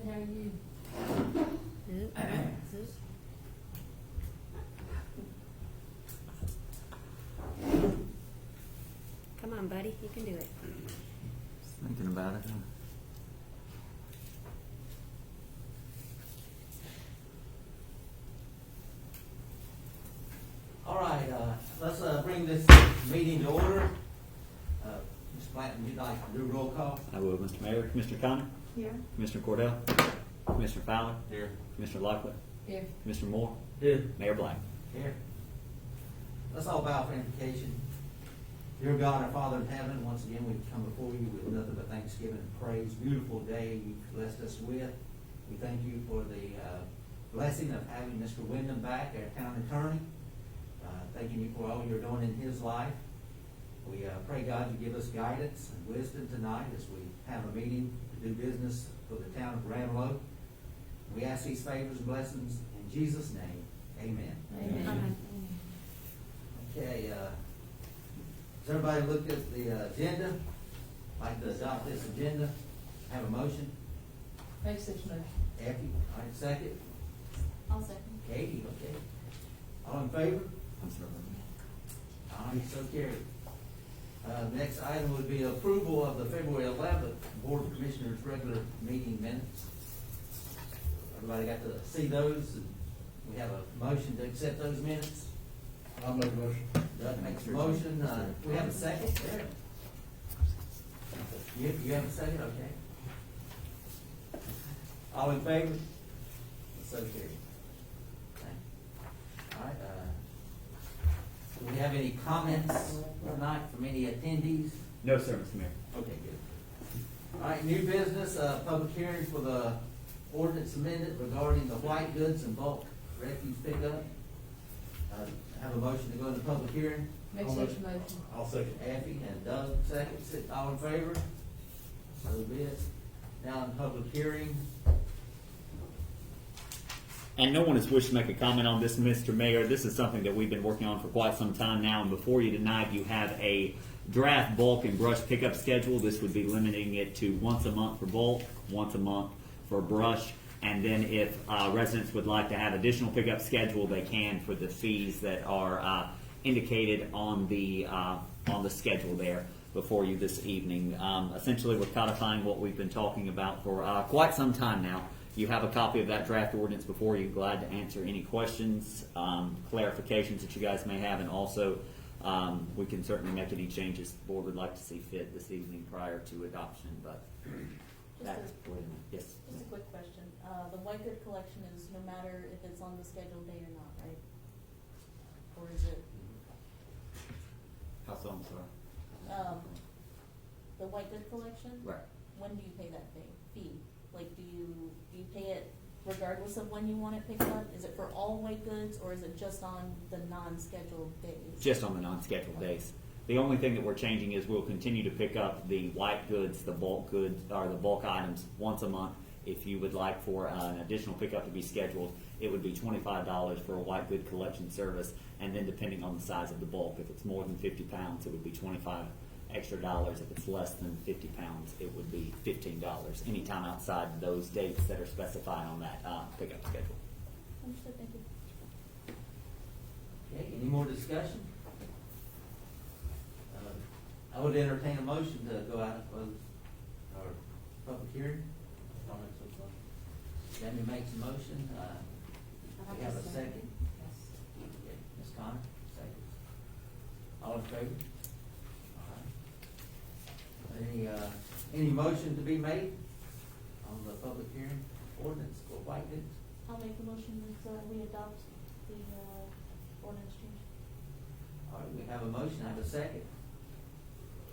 how are you? Come on, buddy, you can do it. Thinking about it, huh? All right, let's bring this meeting to order. Mr. Blanton, you'd like to do roll call? I will, Mr. Mayor. Commissioner Connor? Here. Commissioner Cordell? Commissioner Fowler? Here. Commissioner Lockwood? Here. Commissioner Moore? Here. Mayor Black? Here. Let's all bow for invocation. Dear God, our Father in heaven, once again we come before you with nothing but thanksgiving and praise. Beautiful day you've blessed us with. We thank you for the blessing of having Mr. Wyndham back, our town attorney. Thanking you for all you're doing in his life. We pray, God, you give us guidance and wisdom tonight as we have a meeting to do business for the town of Ranlo. We ask these favors and blessings in Jesus' name. Amen. Amen. Okay, has everybody looked at the agenda? Like to adopt this agenda? Have a motion? Make such motion. Effie, all right, second. I'll second. Katie, okay. All in favor? I'm sorry. All right, so carried. Next item would be approval of the February 11th Board of Commissioners regular meeting minutes. Everybody got to see those? And we have a motion to accept those minutes. I'll make a motion. Doug makes a motion. We have a second there. You have a second? Okay. All in favor? So carried. Okay. All right, do we have any comments tonight from any attendees? No, sir, Mr. Mayor. Okay, good. All right, new business, public hearing for the ordinance amendment regarding the white goods and bulk refuse pickup. Have a motion to go into public hearing. Make I'll such make- motion. I'll second. Effie and Doug seconds it. All in favor? So be it. Now in public hearing. And no one has wished to make a comment on this, Mr. Mayor. This is something that we've been working on for quite some time now. And before you tonight, you have a draft bulk and brush pickup schedule. This would be limiting it to once a month for bulk, once a month for brush. And then if residents would like to have additional pickup schedule, they can for the fees that are indicated on the schedule there before you this evening. Essentially, we're codifying what we've been talking about for quite some time now. You have a copy of that draft ordinance before you. Glad to answer any questions, clarifications that you guys may have, and also we can certainly make any changes the board would like to see fit this evening prior to adoption. But that's yes. Just a quick question. The white good collection is no matter if it's on the scheduled day or not, right? Or is it, How so? I'm sorry. the white good collection? Right. When do you pay that fee? Like, do you pay it regardless of when you want it picked up? Is it for all white goods, or is it just on the non-scheduled days? Just on the non-scheduled days. The only thing that we're changing is we'll continue to pick up the white goods, the bulk goods, or the bulk items once a month. If you would like for an additional pickup to be scheduled, it would be $25 for a white good collection service, and then depending on the size of the bulk, if it's more than 50 pounds, it would be $25 extra. If it's less than 50 pounds, it would be $15. Anytime outside those dates that are specified on that pickup schedule. Understood, thank you. Okay, any more discussion? I would entertain a motion to go out and close our public hearing. Jamie makes a motion. We have a second. Okay, Ms. Connor, second. All in favor? All right. Any motion to be made on the public hearing ordinance for white goods? I'll make the motion that we adopt the ordinance change. All right, we have a motion, I have a second.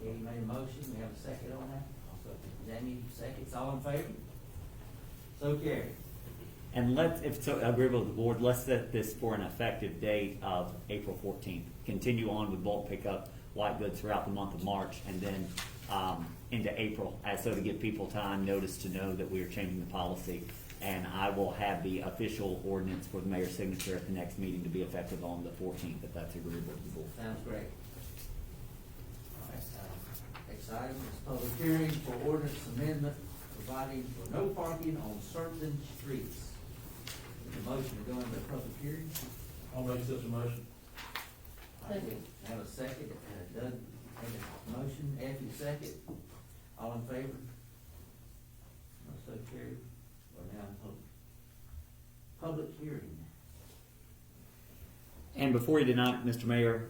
Katie made a motion, we have a second on that. Jamie seconds, all in favor? So carried. And let's, if so agreeable with the board, let's set this for an effective date of April 14th. Continue on with bulk pickup, white goods throughout the month of March, and then into April, so to give people time, notice to know that we are changing the policy. And I will have the official ordinance for the mayor's signature at the next meeting to be effective on the 14th, if that's agreeable to the board. Sounds great. All right, next item is public hearing for ordinance amendment providing for no parking on certain streets. The motion to go into public hearing. I'll make such a motion. Second. Have a second, Doug made a motion, Effie second, all in favor? So carried, we're now in public hearing. And before you tonight, Mr. Mayor,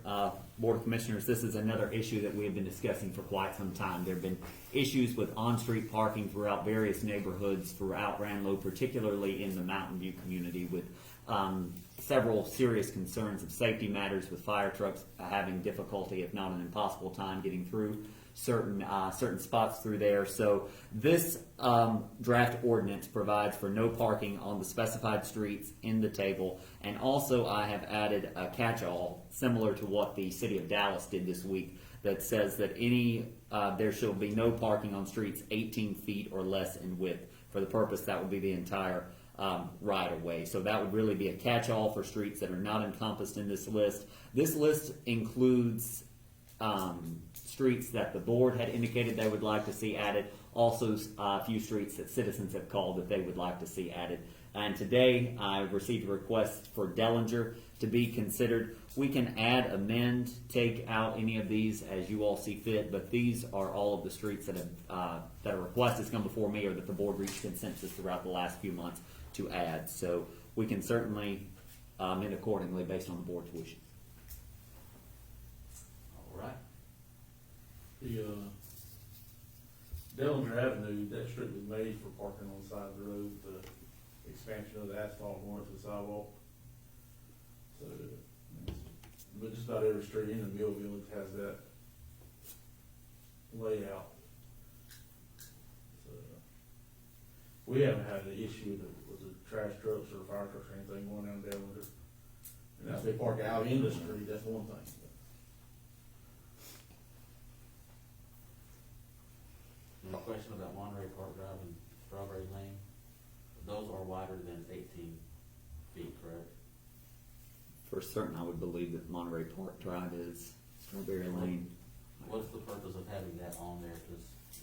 Board of Commissioners, this is another issue that we have been discussing for quite some time. There have been issues with on-street parking throughout various neighborhoods throughout Ranlo, particularly in the Mountain View community, with several serious concerns of safety matters, with fire trucks having difficulty, if not an impossible time, getting through certain spots through there. So this draft ordinance provides for no parking on the specified streets in the table, and also I have added a catch-all similar to what the city of Dallas did this week that says that there shall be no parking on streets 18 feet or less in width. For the purpose, that would be the entire right of way. So that would really be a catch-all for streets that are not encompassed in this list. This list includes streets that the board had indicated they would like to see added, also a few streets that citizens have called that they would like to see added. And today I received a request for Dellinger to be considered. We can add, amend, take out any of these as you all see fit, but these are all of the streets that a request has come before me or that the board reached consensus throughout the last few months to add. So we can certainly amend accordingly based on the board's wishes. All right. The Dellinger Avenue, that street was made for parking on the side of the road, the expansion of the asphalt going to the sidewalk. So, but just about every street in the Mill Village has that layout. So, we haven't had an issue with the trash trucks or fire trucks or anything going down Dellinger. And if they park out in the street, that's one thing. No question about Monterey Park Drive and Strawberry Lane. Those are wider than 18 feet, correct? For certain, I would believe that Monterey Park Drive is Strawberry Lane. What's the purpose of having that on there? 'Cause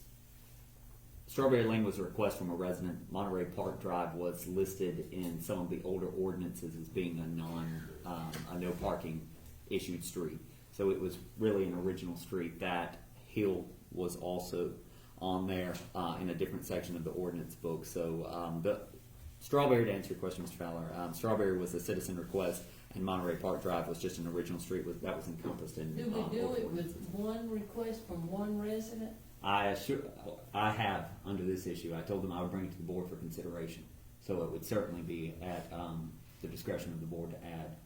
Strawberry Lane was a request from a resident. Monterey Park Drive was listed in some of the older ordinances as being a no parking issued street. So it was really an original street. That hill was also on there in a different section of the ordinance book. So the Strawberry, to answer your question, Mr. Fowler, Strawberry was a citizen request, and Monterey Park Drive was just an original street that was encompassed in. Do we do both it ordinances. with one request from one resident? I have under this issue. I told them I would bring it to the board for consideration. So it would certainly be at the discretion of the board to add.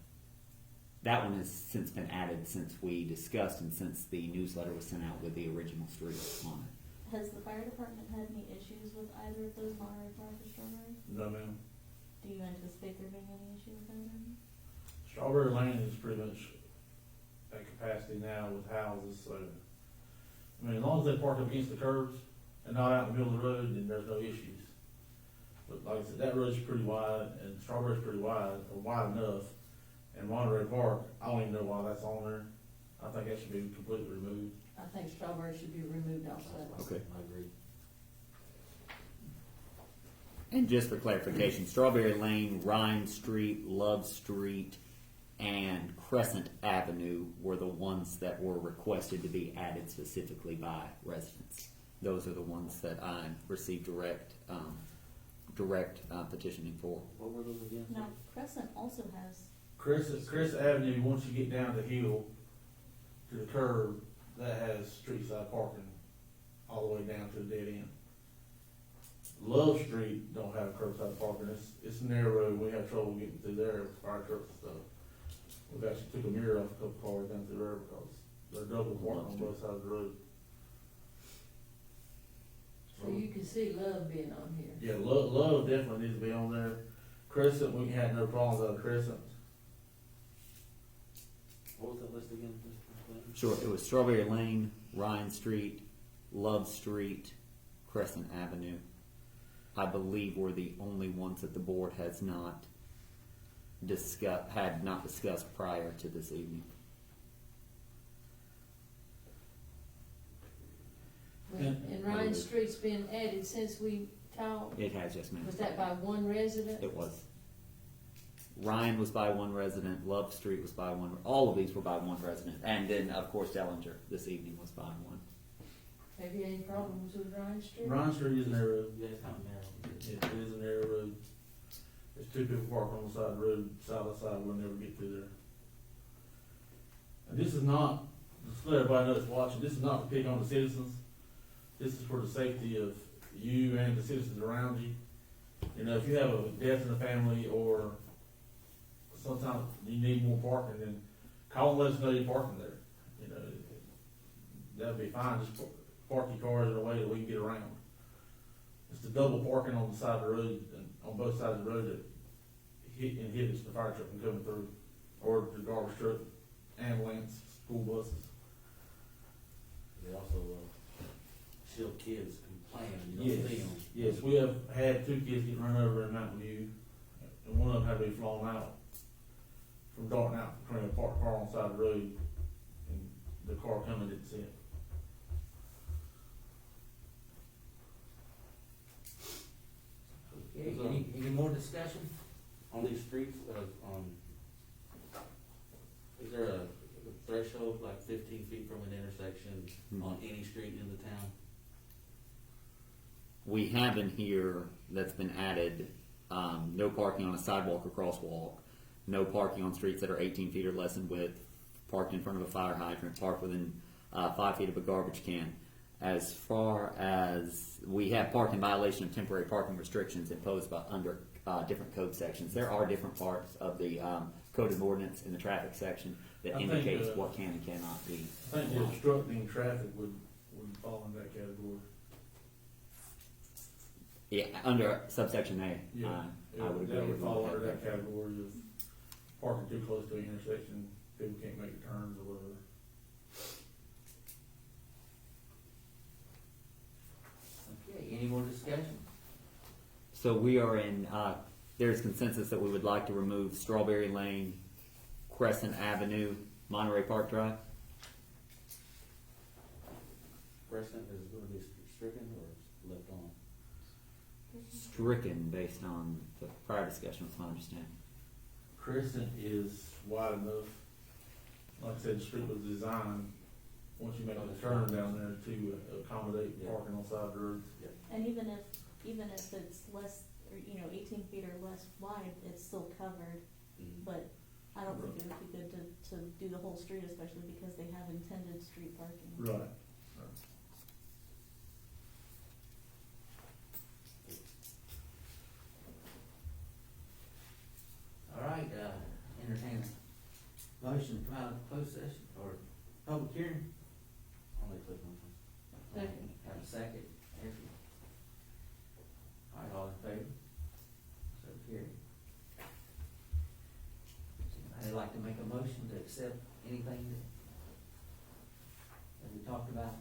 That one has since been added since we discussed and since the newsletter was sent out with the original street on it. Has the fire department had any issues with either of those, Monterey Park or Strawberry? No, ma'am. Do you anticipate there being any issue with either? Strawberry Lane is pretty much at capacity now with houses, so, I mean, as long as they park up against the curbs and not out in the middle of the road, then there's no issues. But like I said, that road's pretty wide, and Strawberry's pretty wide, or wide enough, and Monterey Park, I don't even know why that's on there. I think that should be completely removed. I think Strawberry should be removed also. Okay. I agree. And just for clarification, Strawberry Lane, Ryan Street, Love Street, and Crescent Avenue were the ones that were requested to be added specifically by residents. Those are the ones that I received direct petitioning for. What were those again? Now, Crescent also has, Chris Avenue, once you get down the hill to the curb, that has street side parking all the way down to the dead end. Love Street don't have curbside parking. It's narrow. We have trouble getting through there with fire trucks and stuff. We've actually took a mirror off a couple cars down through there because they're double parked on both sides of the road. So you can see Love being on here. Yeah, Love definitely needs to be on there. Crescent, we had no problems out of Crescent. What was that list again, Mr. Clinton? Sure, it was Strawberry Lane, Ryan Street, Love Street, Crescent Avenue. I believe were the only ones that the board has not discussed prior to this evening. In Ryan removed. Street's been added since we talked? It has, yes, ma'am. Was that by one resident? It was. Ryan was by one resident, Love Street was by one, all of these were by one resident. And then, of course, Dellinger this evening was by one. Have you any problems with Ryan Street? Ryan Street is an narrow road. Yeah, it's kind of narrow. It is a narrow road. There's two people parked on the side of the road, side by side, we'll never get through there. And this is not, just to let everybody know that's watching, this is not to pick on the citizens. This is for the safety of you and the citizens around you. You know, if you have a death in the family or sometimes you need more parking, then call and let us know you're parking there. You know, that'd be fine, just park your cars in a way that we can get around. It's the double parking on the side of the road, and on both sides of the road that inhibits the fire truck from coming through, or the garbage truck, ambulance, school buses. They also shield kids from playing, you don't see them. Yes, we have had two kids get run over in Mountain View, and one of them had to be flown out from darting out between a parked car on the side of the road, and the car coming didn't see it. Okay, any more discussion? On these streets, is there a threshold, like 15 feet from an intersection on any street in the town? We have in here that's been added, no parking on a sidewalk or crosswalk, no parking on streets that are 18 feet or less in width, parked in front of a fire hydrant, parked within 5 feet of a garbage can. As far as we have parked in violation of temporary parking restrictions imposed by under different code sections. There are different parts of the code of ordinance in the traffic section that I think, indicates what can and cannot be. I think obstructing traffic would fall in that category. Yeah, under subsection A, Yeah, I would agree. that would with fall that. under that category of parking too close to an intersection, people can't make turns or whatever. Okay, any more discussion? So we are in, there's consensus that we would like to remove Strawberry Lane, Crescent Avenue, Monterey Park Drive. Crescent is going to be stricken or left on? Stricken based on the prior discussion, was my understanding. Crescent is wide enough. Like I said, the street was designed, once you make the turn down there, to accommodate parking on the side of the road. And even if it's less, or, 18 feet or less wide, it's still covered. But I don't think it would be good to do the whole street, especially because they have intended street parking. Right. All right, entertain a motion to come out of closed session or public hearing. I'll make that motion. Second. Have a second, Effie. All right, all in favor? So carried. I'd like to make a motion to accept anything that we talked about,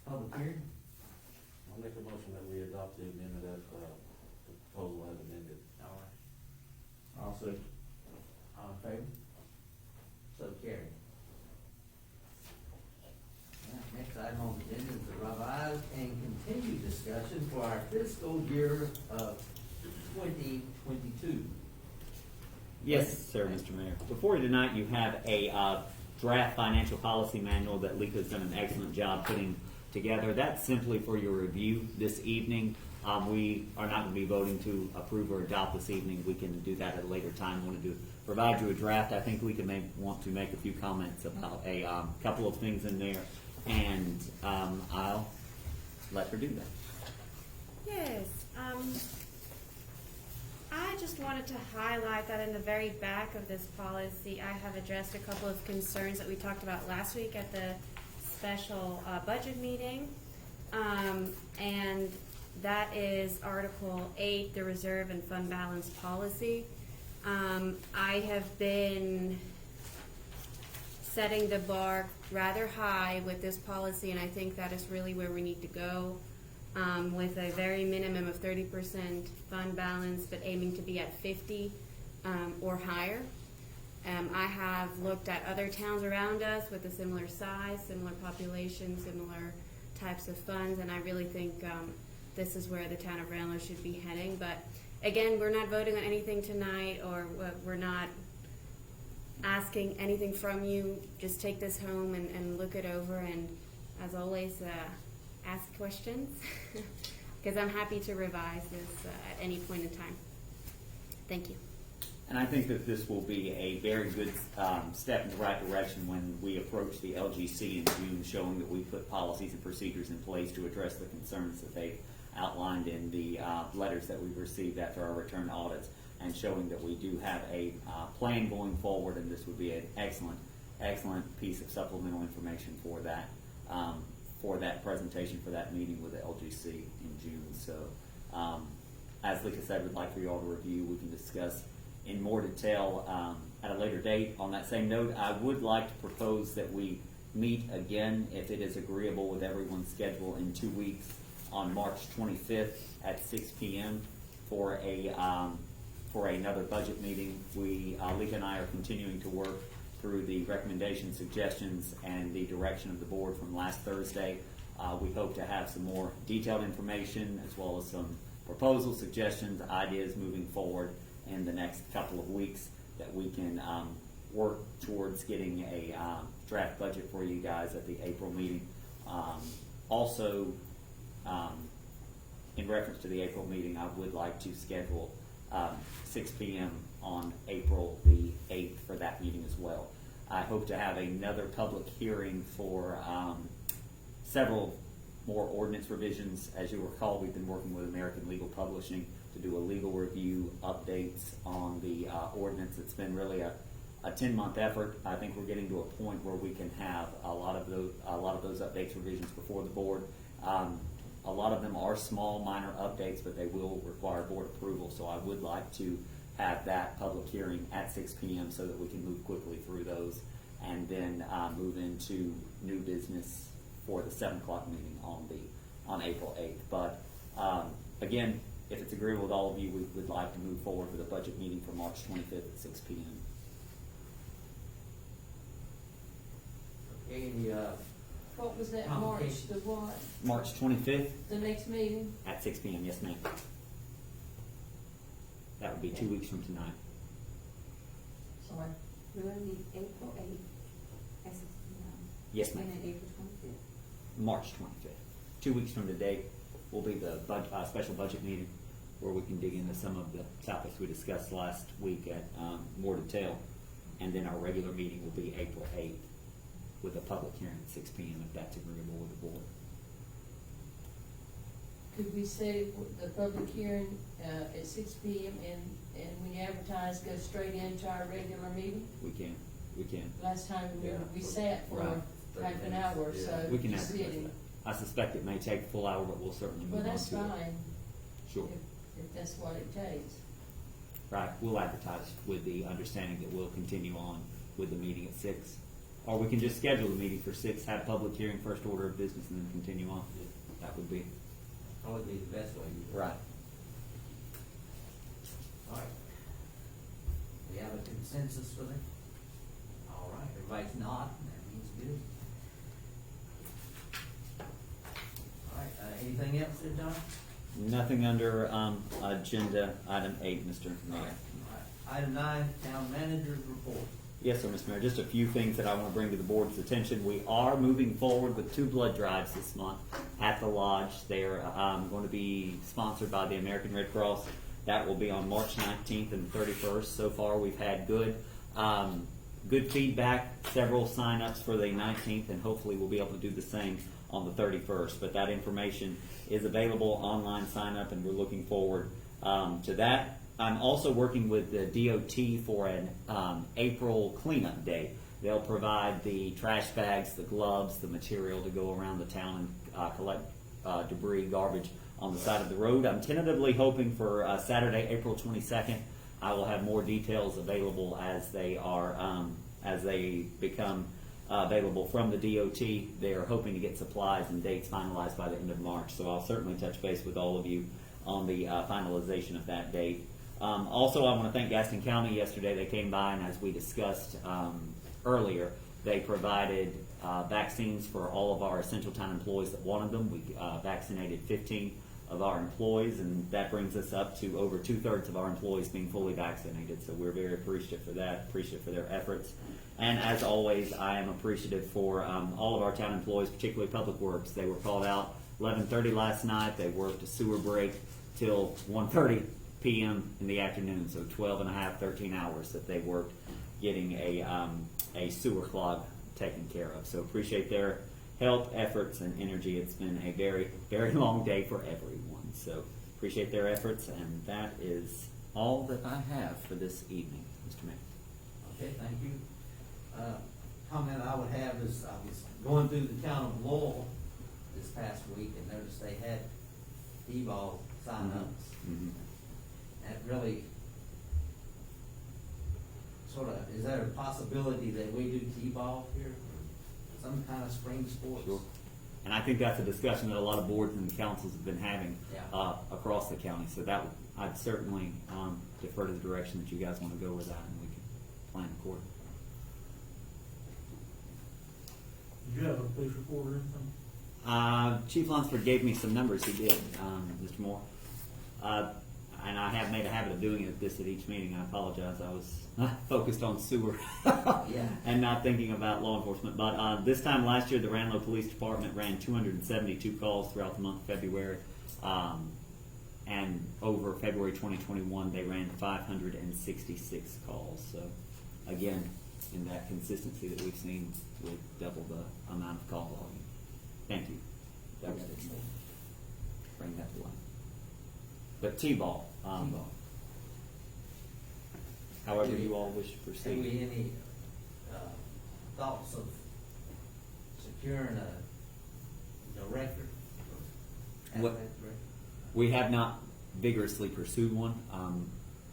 public hearing. I'll make a motion that we adopt the amendment as the proposal as amended. All right. I'll say. All in favor? So carried. All right, next item on the agenda is the revised and continued discussion for our fiscal year of 2022. Yes, sir, Mr. Mayor. Before you tonight, you have a draft financial policy manual that Lika's done an excellent job putting together. That's simply for your review this evening. We are not going to be voting to approve or adopt this evening. We can do that at a later time. I wanted to provide you a draft. I think we can want to make a few comments about a couple of things in there, and I'll let her do that. Yes. I just wanted to highlight that in the very back of this policy, I have addressed a couple of concerns that we talked about last week at the special budget meeting. And that is Article 8, the Reserve and Fund Balance Policy. I have been setting the bar rather high with this policy, and I think that is really where we need to go. With a very minimum of 30% fund balance, but aiming to be at 50 or higher. I have looked at other towns around us with a similar size, similar population, similar types of funds, and I really think this is where the town of Ranlo should be heading. But again, we're not voting on anything tonight, or we're not asking anything from you. Just take this home and look it over, and as always, ask questions, because I'm happy to revise this at any point in time. Thank you. And I think that this will be a very good step in the right direction when we approach the LGC in June, showing that we put policies and procedures in place to address the concerns that they've outlined in the letters that we've received after our return audits, and showing that we do have a plan going forward, and this would be an excellent piece of supplemental information for that presentation, for that meeting with the LGC in June. So, as Lika said, we'd like for you all to review. We can discuss in more detail at a later date. On that same note, I would like to propose that we meet again, if it is agreeable with everyone's schedule, in 2 weeks on March 25th at 6 p.m. for another budget meeting. Lika and I are continuing to work through the recommendations, suggestions, and the direction of the board from last Thursday. We hope to have some more detailed information, as well as some proposals, suggestions, ideas moving forward in the next couple of weeks, that we can work towards getting a draft budget for you guys at the April meeting. Also, in reference to the April meeting, I would like to schedule 6 p.m. on April the 8th for that meeting as well. I hope to have another public hearing for several more ordinance revisions. As you recall, we've been working with American Legal Publishing to do a legal review, updates on the ordinance. It's been really a 10-month effort. I think we're getting to a point where we can have a lot of those updates, revisions before the board. A lot of them are small, minor updates, but they will require board approval. So I would like to have that public hearing at 6 p.m. so that we can move quickly through those, and then move into new business for the 7 o'clock meeting on April 8th. But again, if it's agreeable with all of you, we would like to move forward with a budget meeting for March 25th at 6 p.m. Okay, What was that, March, the what? March 25th The next meeting? at 6 p.m. Yes, ma'am. That would be 2 weeks from tonight. Sorry. We're going to meet April 8th at 6 p.m. Yes, ma'am. And then April 25th. March 25th. 2 weeks from today will be the special budget meeting, where we can dig into some of the topics we discussed last week at more detail. And then our regular meeting will be April 8th with a public hearing at 6 p.m. if that's agreeable with the board. Could we say the public hearing at 6 p.m. and when you advertise, go straight into our regular meeting? We can. Last time we sat for Right. half an hour or so. We can just advertise sitting. that. I suspect it may take a full hour, but we'll certainly move Well, on to it. that's fine, Sure. if that's what it takes. Right, we'll advertise with the understanding that we'll continue on with the meeting at 6. Or we can just schedule the meeting for 6, have public hearing, first order of business, and then continue on. That would be. probably be the best way. Right. All right. We have a consensus for that? All right, everybody's nodding, that means good. All right, anything else there, Don? Nothing under agenda item 8, Mr. Mayor. All right. Item 9, town manager's report. Yes, sir, Mr. Mayor. Just a few things that I want to bring to the board's attention. We are moving forward with 2 blood drives this month at the lodge. They're going to be sponsored by the American Red Cross. That will be on March 19th and 31st. So far, we've had good feedback, several sign-ups for the 19th, and hopefully we'll be able to do the same on the 31st. But that information is available, online sign-up, and we're looking forward to that. I'm also working with the DOT for an April cleanup day. They'll provide the trash bags, the gloves, the material to go around the town and collect debris, garbage on the side of the road. I'm tentatively hoping for Saturday, April 22nd. I will have more details available as they become available from the DOT. They are hoping to get supplies and dates finalized by the end of March. So I'll certainly touch base with all of you on the finalization of that date. Also, I want to thank Gaston County yesterday. They came by, and as we discussed earlier, They provided vaccines for all of our essential time employees that wanted them. We vaccinated 15 of our employees, and that brings us up to over 2/3 of our employees being fully vaccinated. So we're very appreciative for that, appreciative for their efforts. And as always, I am appreciative for all of our town employees, particularly Public Works. They were called out 11:30 last night. They worked a sewer break till 1:30 p.m. in the afternoon, so 12 and a half, 13 hours that they worked getting a sewer clog taken care of. So appreciate their help, efforts, and energy. It's been a very, very long day for everyone. So appreciate their efforts, and that is all that I have for this evening, Mr. Mayor. Okay, thank you. Comment I would have is, I was going through the town of Lowell this past week and noticed they had T-ball sign-ups. Mm-hmm. That really sort of, is there a possibility that we do T-ball here? Some kind of spring sports? Sure. And I think that's a discussion that a lot of boards and councils have been having Yeah. across the county. So that I'd certainly defer to the direction that you guys want to go with that, and we can plan accordingly. Did you have a police report or anything? Chief Lunsford gave me some numbers. He did, Mr. Moore. And I have made a habit of doing this at each meeting. I apologize. I was focused on sewer Yeah. and not thinking about law enforcement. But this time last year, the Ranlo Police Department ran 272 calls throughout the month of February. And over February 2021, they ran 566 calls. So, again, in that consistency that we've seen with double the amount of call volume. Thank you. That was it. Bring that to life. But T-ball. T-ball. However you all wish to Have proceed. we any thoughts of securing a director? What- We have not vigorously pursued one.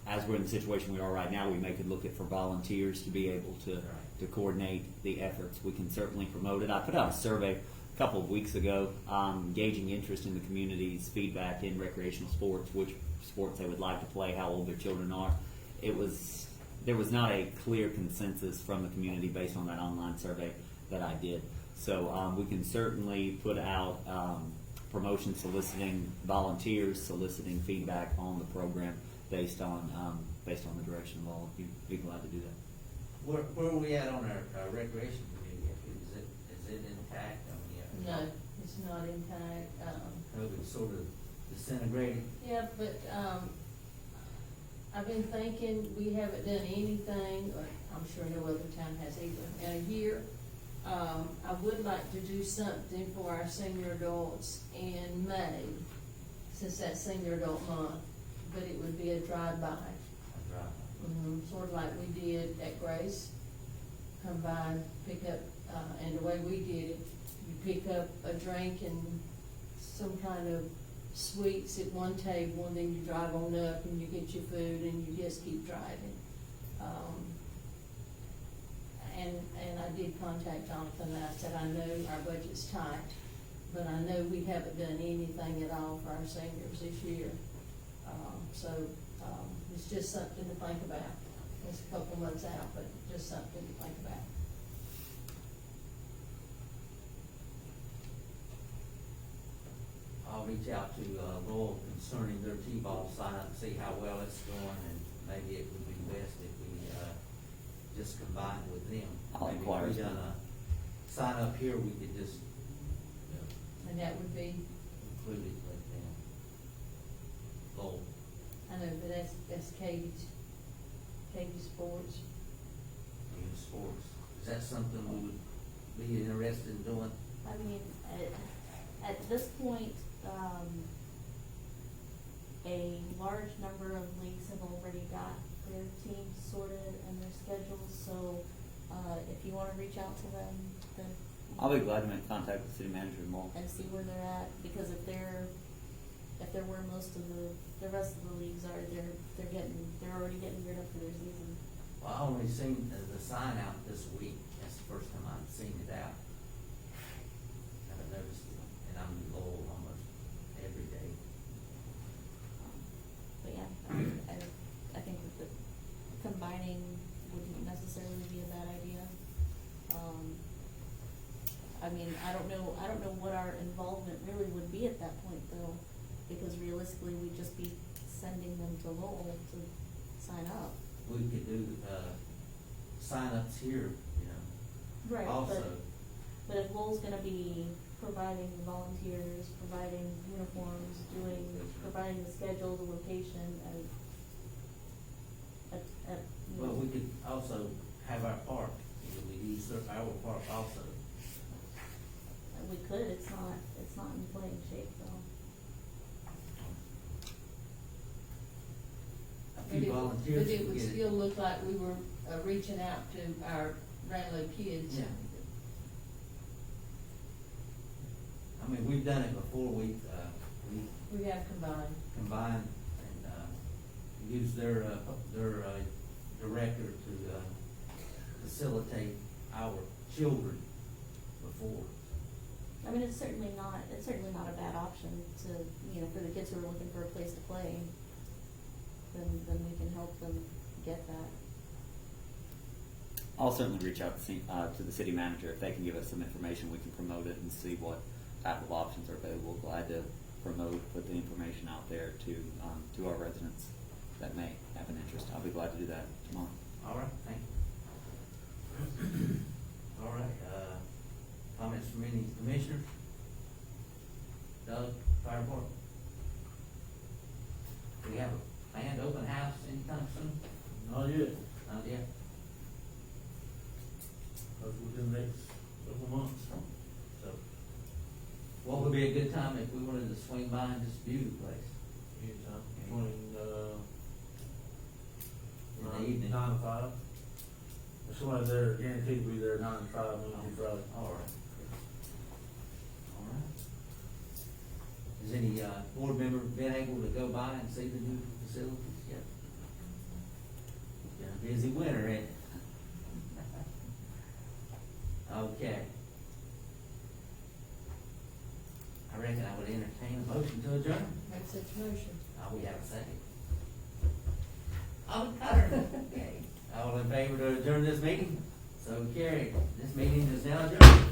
As we're in the situation we are right now, we may could look at for volunteers to be able to coordinate the efforts. We can certainly promote it. I put out a survey a couple of weeks ago, gauging interest in the community's feedback in recreational sports, which sports they would like to play, how old their children are. There was not a clear consensus from the community based on that online survey that I did. So we can certainly put out promotion soliciting volunteers, soliciting feedback on the program based on the direction of all of you. Be glad to do that. Where are we at on our recreation committee? Is it intact? I mean, No, it's not intact. COVID sort of disintegrated. Yeah, but, I've been thinking, we haven't done anything, or I'm sure no other town has either, in a year. I would like to do something for our senior adults in May, since that's senior adult month, but it would be a drive-by. That's right. Sort of like we did at Grace, come by, pick up, and the way we did it, you pick up a drink and some kind of sweets at one table, and then you drive on up and you get your food and you just keep driving. And I did contact Jonathan, and I said, I know our budget's tight, but I know we haven't done anything at all for our seniors this year. It's just something to think about. It's a couple months out, but just something to think about. I'll reach out to Lowell concerning their T-ball sign-up and see how well it's going, and maybe it would be best if we just combine with them. I'll Maybe inquire if we as done well. a sign-up here, we could just And that would be, include it with them. Lowell. I know, but that's Katie's Sports. In sports. Is that something we would be interested in doing? I mean, at this point, a large number of leagues have already got their teams sorted and their schedules, so, if you wanna reach out to them, then. I'll be glad to make contact with the city manager tomorrow. And see where they're at, because if they're where most of the rest of the leagues are, they're already getting geared up for their season. Well, I only seen the sign out this week. That's the first time I've seen it out. Haven't noticed it, and I'm in Lowell almost every day. But yeah, I think that combining wouldn't necessarily be a bad idea. I mean, I don't know what our involvement really would be at that point though, because realistically, we'd just be sending them to Lowell to sign up. We could do, sign-ups here, you know, Right, also. but if Lowell's gonna be providing volunteers, providing uniforms, providing the schedule, the location, at, you know. Well, we could also have our park, we use our park also. We could, it's not in playing shape though. A But few it, volunteers but it could would get it. still look like we were, reaching out to our Ranlo kids. Yeah. I mean, we've done it before, we We have combined. combined and, used their director to, facilitate our children before. I mean, it's certainly not a bad option to, you know, for the kids who are looking for a place to play, then we can help them get that. I'll certainly reach out to the city manager. If they can give us some information, we can promote it and see what type of options are available. Glad to promote, put the information out there to our residents that may have an interest. I'll be glad to do that tomorrow. All right, thank you. All right, comments from any commissioners? Doug, fire department? Do we have a planned open house anytime soon? Not yet, Not yet? that's within the next couple months. So, what would be a good time if we wanted to swing by and just view the place? Anytime, between, In the evening? 9 to 5. If somebody's there, guaranteed to be there 9 to 5, Monday through Friday. All right. All right. Has any, board member been able to go by and see the new facilities yet? It's been a busy winter, ain't it? Okay. I reckon I would entertain a motion to adjourn. Make such motion. We have a second. Okay. All in favor to adjourn this meeting? So carried. This meeting is now adjourned.